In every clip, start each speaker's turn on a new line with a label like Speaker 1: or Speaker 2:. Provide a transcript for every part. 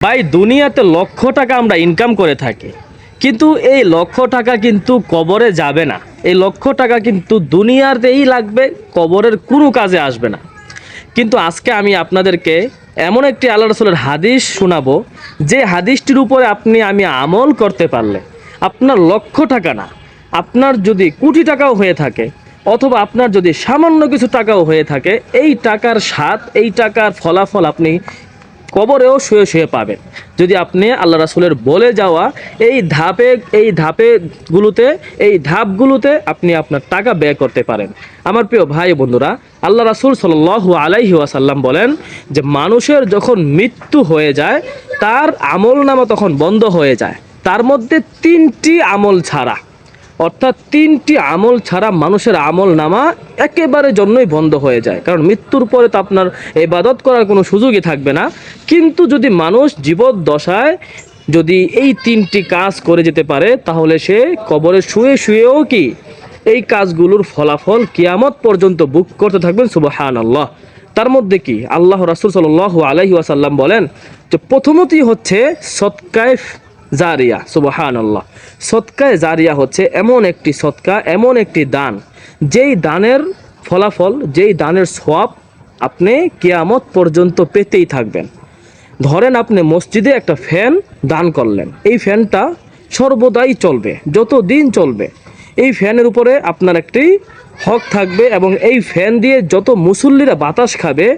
Speaker 1: ভাই দুনিয়াতে লক্ষ টাকা আমরা ইনকাম করে থাকি, কিন্তু এই লক্ষ টাকা কিন্তু কবরে যাবে না। এই লক্ষ টাকা কিন্তু দুনিয়াতেই লাগবে, কবরের কোনো কাজে আসবে না। কিন্তু আজকে আমি আপনাদেরকে এমন একটি আল্লাহ রাসূলের হাদিস শোনাবো, যে হাদিসটির উপরে আমি আমল করতে পারলে আপনার লক্ষ টাকা না, আপনার যদি কোটি টাকাও হয়ে থাকে, অথবা আপনার যদি সামান্য কিছু টাকাও হয়ে থাকে, এই টাকার স্বাদ, এই টাকার ফলাফল আপনি কবরেও শুয়ে শুয়ে পাবেন, যদি আপনি আল্লাহ রাসূলের বলে যাওয়া এই ধাপগুলোতে আপনি আপনার টাকা ব্যয় করতে পারেন। আমার প্রিয় ভাই বন্ধুরা, আল্লাহ রাসূল সাল্লাল্লাহু আলাইহি ওয়াসাল্লাম বলেন যে মানুষের যখন মৃত্যু হয়ে যায়, তার আমল নামা তখন বন্ধ হয়ে যায়, তার মধ্যে তিনটি আমল ছাড়া, অর্থাৎ তিনটি আমল ছাড়া মানুষের আমল নামা একেবারে জন্যই বন্ধ হয়ে যায়। কারণ মৃত্যুর পরে তো আপনার ইবাদত করার কোনো সুযোগই থাকবে না। কিন্তু যদি মানুষ জীবদ্দশায় যদি এই তিনটি কাজ করে যেতে পারে, তাহলে সে কবরে শুয়ে শুয়েও কি এই কাজগুলোর ফলাফল কিয়ামত পর্যন্ত ভোগ করতে থাকবেন। সুবহানাল্লাহ। তার মধ্যে কি আল্লাহ রাসূল সাল্লাল্লাহু আলাইহি ওয়াসাল্লাম বলেন যে প্রথমতই হচ্ছে সদকায়ে জারিয়া। সুবহানাল্লাহ। সদকায়ে জারিয়া হচ্ছে এমন একটি সদকা, এমন একটি দান, যেই দানের ফলাফল, যেই দানের সওয়াব আপনি কিয়ামত পর্যন্ত পেতেই থাকবেন। ধরেন আপনি মসজিদে একটা ফ্যান দান করলেন, এই ফ্যানটা সর্বদাই চলবে, যত দিন চলবে। এই ফ্যানের উপরে আপনার একটি হক থাকবে, এবং এই ফ্যান দিয়ে যত মুসল্লিরা বাতাস খাবে,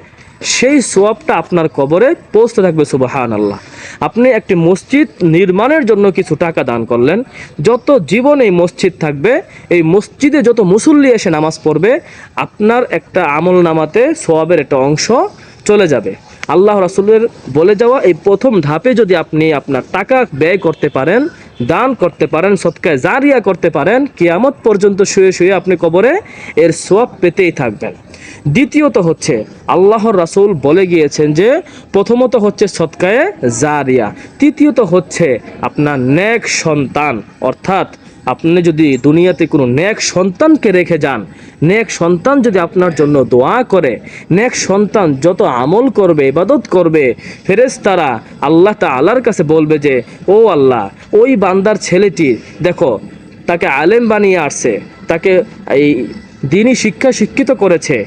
Speaker 1: সেই সোয়াবটা আপনার কবরে পৌঁছতে থাকবে। সুবহানাল্লাহ। আপনি একটি মসজিদ নির্মাণের জন্য কিছু টাকা দান করলেন, যত জীবন এই মসজিদ থাকবে, এই মসজিদে যত মুসল্লি এসে নামাজ পড়বে, আপনার একটা আমল নামাতে সোয়াবের একটা অংশ চলে যাবে। আল্লাহ রাসূলের বলে যাওয়া এই প্রথম ধাপে যদি আপনি আপনার টাকা ব্যয় করতে পারেন, দান করতে পারেন, সদকায়ে জারিয়া করতে পারেন, কিয়ামত পর্যন্ত শুয়ে শুয়ে আপনি কবরে এর সওয়াব পেতেই থাকবেন। দ্বিতীয়ত হচ্ছে আল্লাহর রাসূল বলে গিয়েছেন যে প্রথমত হচ্ছে সদকায়ে জারিয়া, তৃতীয়ত হচ্ছে আপনার নেক সন্তান। অর্থাৎ আপনি যদি দুনিয়াতে কোনো নেক সন্তানকে রেখে যান, নেক সন্তান যদি আপনার জন্য দোয়া করে, নেক সন্তান যত আমল করবে, ইবাদত করবে, ফেরেশতারা আল্লাহ তাআলার কাছে বলবে যে ও আল্লাহ, ওই বান্দার ছেলেটি দেখো, তাকে আলেম বানিয়ে আসছে, তাকে এই দ্বীনি শিক্ষিত করেছে,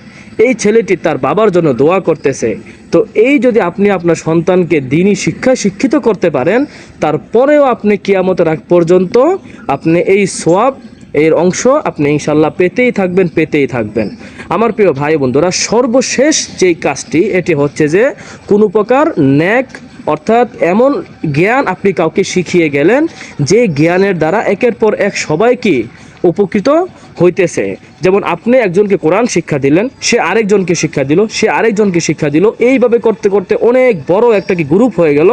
Speaker 1: এই ছেলেটি তার বাবার জন্য দোয়া করতেছে। তো এই যদি আপনি আপনার সন্তানকে দ্বীনি শিক্ষিত করতে পারেন, তারপরেও আপনি কিয়ামতের আগ পর্যন্ত আপনি এই সওয়াব, এর অংশ আপনি ইনশাল্লাহ পেতেই থাকবেন। আমার প্রিয় ভাই বন্ধুরা, সর্বশেষ যেই কাজটি, এটি হচ্ছে যে কোনো প্রকার নেক, অর্থাৎ এমন জ্ঞান আপনি কাউকে শিখিয়ে গেলেন, যে জ্ঞানের দ্বারা একের পর এক সবাই কি উপকৃত হইতেছে। যেমন আপনি একজনকে কোরআন শিক্ষা দিলেন, সে আরেকজনকে শিক্ষা দিল, সে আরেকজনকে শিক্ষা দিল, এইভাবে করতে করতে অনেক বড় একটা কি গ্রুপ হয়ে গেল।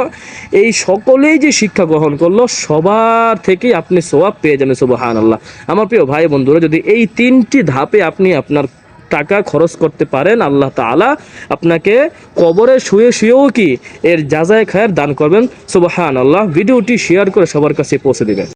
Speaker 1: এই সকলেই যে শিক্ষা গ্রহণ করলো, সবার থেকেই আপনি সওয়াব পেয়ে যাবেন। সুবহানাল্লাহ। আমার প্রিয় ভাই বন্ধুরা, যদি এই তিনটি ধাপে আপনি আপনার টাকা খরচ করতে পারেন, আল্লাহ তাআলা আপনাকে কবরে শুয়ে শুয়েও কি এর যাজায়ে খায়ের দান করবেন। সুবহানাল্লাহ। ভিডিওটি শেয়ার করে সবার কাছে পৌঁছে দিবেন।